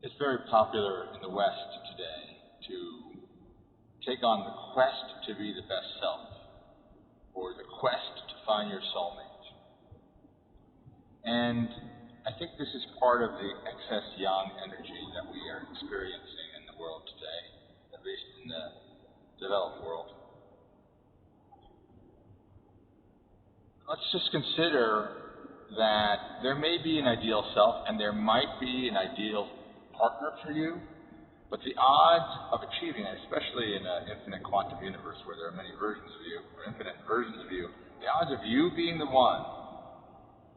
It's very popular in the West today to take on the quest to be the best self, or the quest to find your soulmate. And I think this is part of the excess yang energy that we are experiencing in the world today, at least in the developed world. Let's just consider that there may be an ideal self and there might be an ideal partner for you, but the odds of achieving it, especially in an infinite quantum universe where there are many versions of you, or infinite versions of you, the odds of you being the one,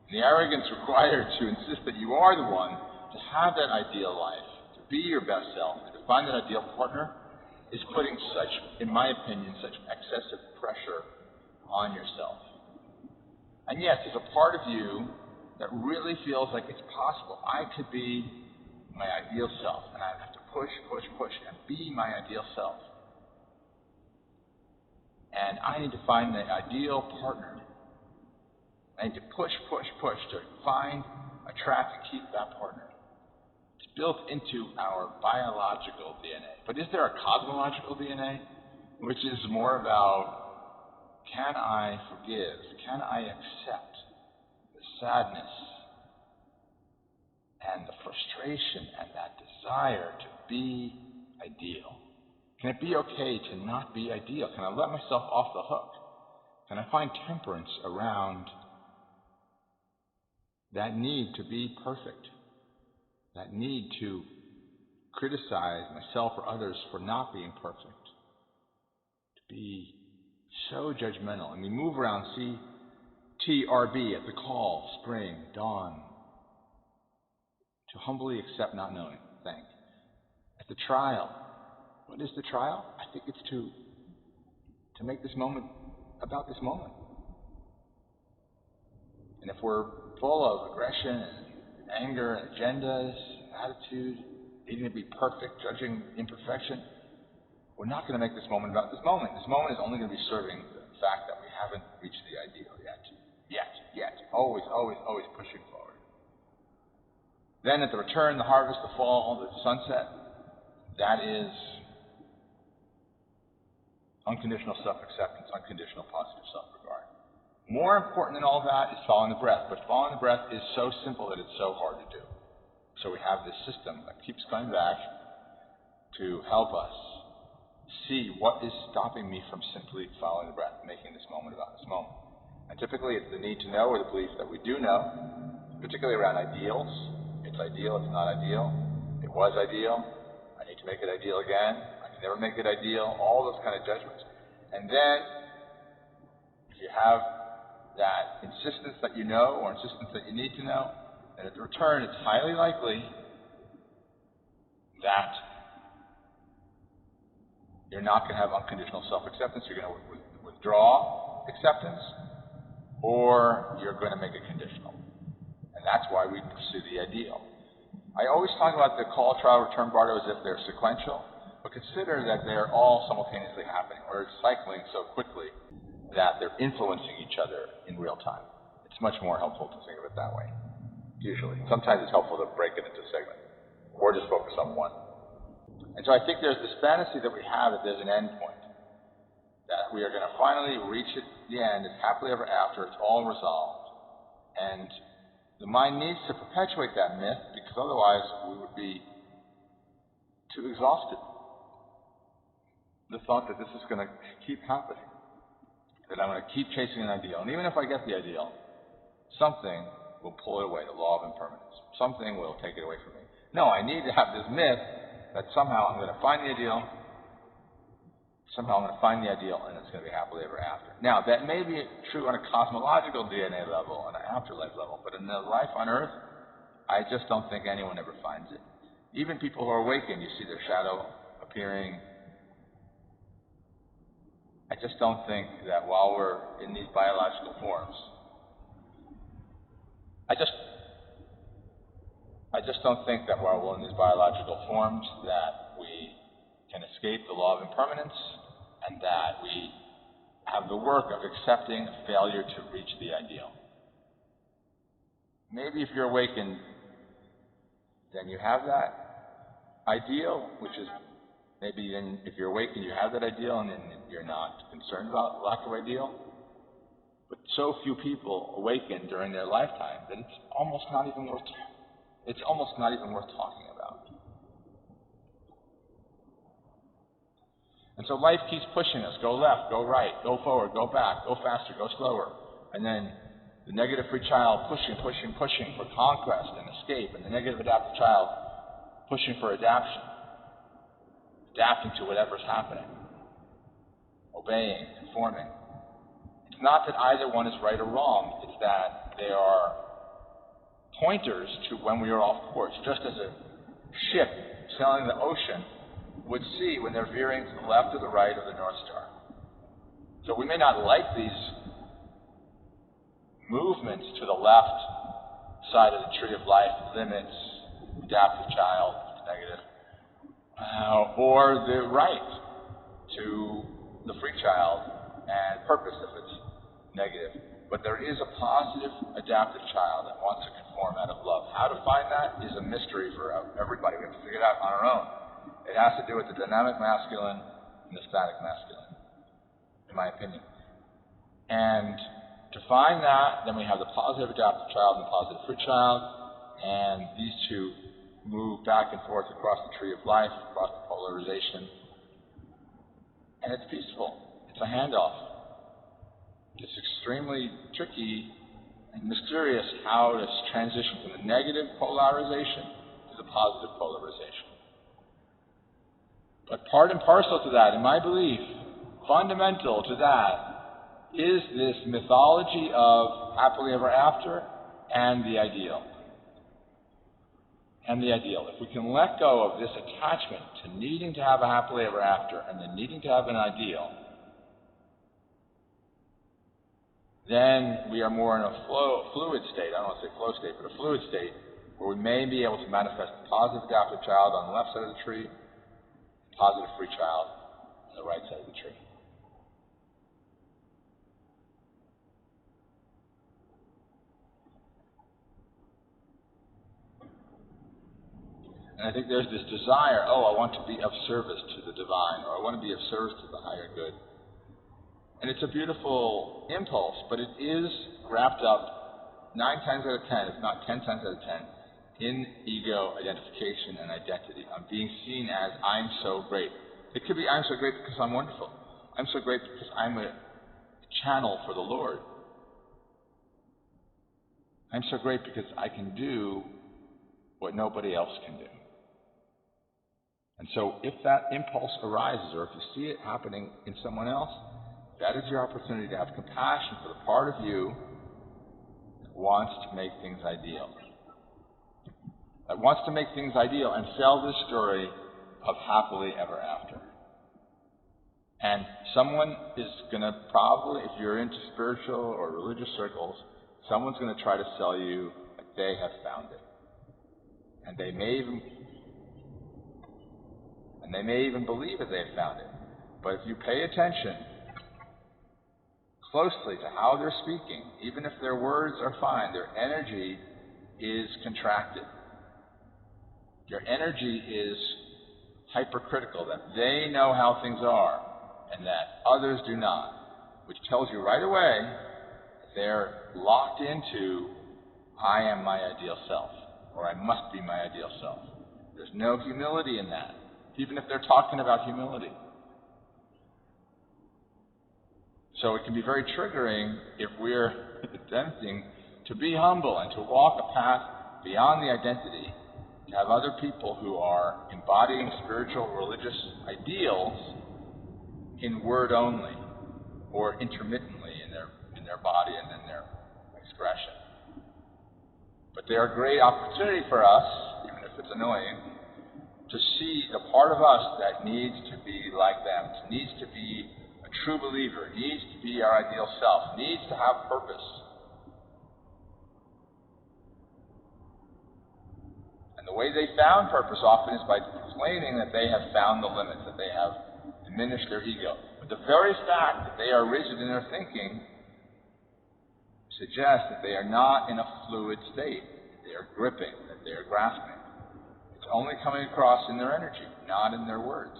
the arrogance required to insist that you are the one, to have that ideal life, to be your best self, and to find that ideal partner, is putting such, in my opinion, such excessive pressure on yourself. And yes, there's a part of you that really feels like it's possible. I could be my ideal self, and I have to push, and be my ideal self. And I need to find the ideal partner. I need to push to find, attract, and keep that partner. It's built into our biological DNA. But is there a cosmological DNA, which is more about, can I forgive? Can I accept the sadness and the frustration and that desire to be ideal? Can it be okay to not be ideal? Can I let myself off the hook? Can I find temperance around that need to be perfect? That need to criticize myself or others for not being perfect? To be so judgmental. And we move around CTRB at the call, spring, dawn. To humbly accept not knowing, thank. At the trial, what is the trial? I think it's to make this moment about this moment. And if we're full of aggression and anger and agendas, attitude, needing to be perfect, judging imperfection, we're not going to make this moment about this moment. This moment is only going to be serving the fact that we haven't reached the ideal yet. Always pushing forward. Then at the return, the harvest, the fall, the sunset, that is unconditional self-acceptance, unconditional positive self-regard. More important than all that is following the breath. But following the breath is so simple that it's so hard to do. So we have this system that keeps coming back to help us see what is stopping me from simply following the breath, making this moment about this moment. And typically it's the need to know, or the belief that we do know, particularly around ideals. It's ideal, it's not ideal. It was ideal. I need to make it ideal again. I can never make it ideal. All those kind of judgments. And then, if you have that insistence that you know, or insistence that you need to know, then at the return, it's highly likely that you're not going to have unconditional self-acceptance. You're going to withdraw acceptance, or you're going to make it conditional. And that's why we pursue the ideal. I always talk about the call, trial, return, bardo as if they're sequential, but consider that they're all simultaneously happening, or cycling so quickly that they're influencing each other in real time. It's much more helpful to think of it that way, usually. Sometimes it's helpful to break it into segments, or just focus on one. And so I think there's this fantasy that we have that there's an end point, that we are going to finally reach the end, it's happily ever after, it's all resolved. And the mind needs to perpetuate that myth, because otherwise we would be too exhausted. The thought that this is going to keep happening, that I'm going to keep chasing an ideal. And even if I get the ideal, something will pull it away, the law of impermanence. Something will take it away from me. No, I need to have this myth that somehow I'm going to find the ideal, and it's going to be happily ever after. Now, that may be true on a cosmological DNA level, on an afterlife level, but in the life on Earth, I just don't think anyone ever finds it. Even people who are awakened, you see their shadow appearing. I just don't think that while we're in these biological forms, I just don't think that while we're in these biological forms that we can escape the law of impermanence, and that we have the work of accepting a failure to reach the ideal. Maybe if you're awakened, then you have that. ideal, which is maybe then if you're awake and you have that ideal and then you're not concerned about lack of ideal. But so few people awaken during their lifetime that it's almost not even worth talking about. And so life keeps pushing us. Go left, go right, go forward, go back, go faster, go slower. And then the negative free child pushing for conquest and escape, and the negative adaptive child pushing for adaptation, adapting to whatever's happening, obeying, conforming. It's not that either one is right or wrong. It's that they are pointers to when we are off course, just as a ship sailing the ocean would see when they're veering to the left or the right of the North Star. So we may not like these movements to the left side of the tree of life, limits, adaptive child, negative, or the right to the free child and purpose if it's negative. But there is a positive adaptive child that wants to conform out of love. How to find that is a mystery for everybody. We have to figure it out on our own. It has to do with the dynamic masculine and the static masculine, in my opinion. And to find that, then we have the positive adaptive child and the positive free child, and these two move back and forth across the tree of life, across the polarization, and it's peaceful. It's a handoff. It's extremely tricky and mysterious how to transition from the negative polarization to the positive polarization. But part and parcel to that, in my belief, fundamental to that, is this mythology of happily ever after and the ideal. And the ideal. If we can let go of this attachment to needing to have a happily ever after and then needing to have an ideal, then we are more in a fluid state. I don't want to say flow state, but a fluid state where we may be able to manifest the positive adaptive child on the left side of the tree, positive free child on the right side of the tree. And I think there's this desire, I want to be of service to the divine, or I want to be of service to the higher good. And it's a beautiful impulse, but it is wrapped up 9 times out of 10, if not 10 times out of 10, in ego identification and identity. I'm being seen as I'm so great. It could be I'm so great because I'm wonderful. I'm so great because I'm a channel for the Lord. I'm so great because I can do what nobody else can do. And so if that impulse arises, or if you see it happening in someone else, that is your opportunity to have compassion for the part of you that wants to make things ideal. That wants to make things ideal and sell this story of happily ever after. And someone is going to probably, if you're into spiritual or religious circles, someone's going to try to sell you that they have found it. And they may even believe that they've found it. But if you pay attention closely to how they're speaking, even if their words are fine, their energy is contracted. Your energy is hypercritical, that they know how things are and that others do not, which tells you right away that they're locked into I am my ideal self, or I must be my ideal self. There's no humility in that, even if they're talking about humility. So it can be very triggering if we're attempting to be humble and to walk a path beyond the identity, to have other people who are embodying spiritual religious ideals in word only or intermittently in their body and in their expression. But they're a great opportunity for us, even if it's annoying, to see the part of us that needs to be like them, needs to be a true believer, needs to be our ideal self, needs to have purpose. And the way they found purpose often is by claiming that they have found the limits, that they have diminished their ego. But the very fact that they are rigid in their thinking suggests that they are not in a fluid state, that they are gripping, that they are grasping. It's only coming across in their energy, not in their words.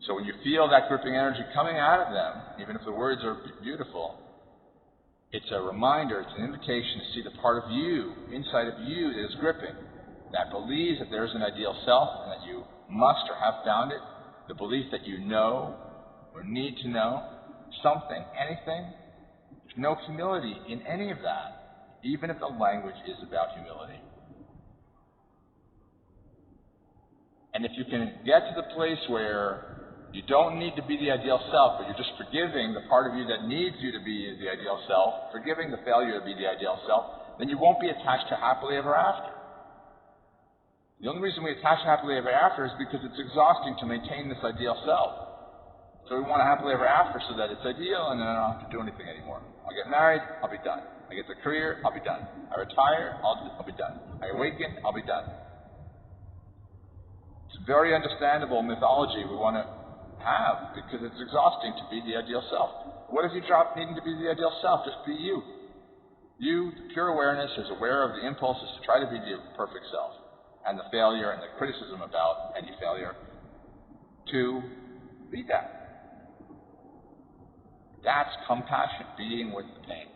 So when you feel that gripping energy coming out of them, even if the words are beautiful, it's a reminder, it's an invitation to see the part of you, inside of you, that is gripping, that believes that there's an ideal self and that you must or have found it, the belief that you know or need to know something, anything. There's no humility in any of that, even if the language is about humility. And if you can get to the place where you don't need to be the ideal self, but you're just forgiving the part of you that needs you to be the ideal self, forgiving the failure to be the ideal self, then you won't be attached to happily ever after. The only reason we attach to happily ever after is because it's exhausting to maintain this ideal self. So we want a happily ever after so that it's ideal and then I don't have to do anything anymore. I'll get married, I'll be done. I get the career, I'll be done. I retire, I'll be done. I awaken, I'll be done. It's a very understandable mythology we want to have, because it's exhausting to be the ideal self. What if you drop needing to be the ideal self? Just be you. You, the pure awareness, is aware of the impulses to try to be the perfect self, and the failure and the criticism about any failure, to be that. That's compassion, being with the pain.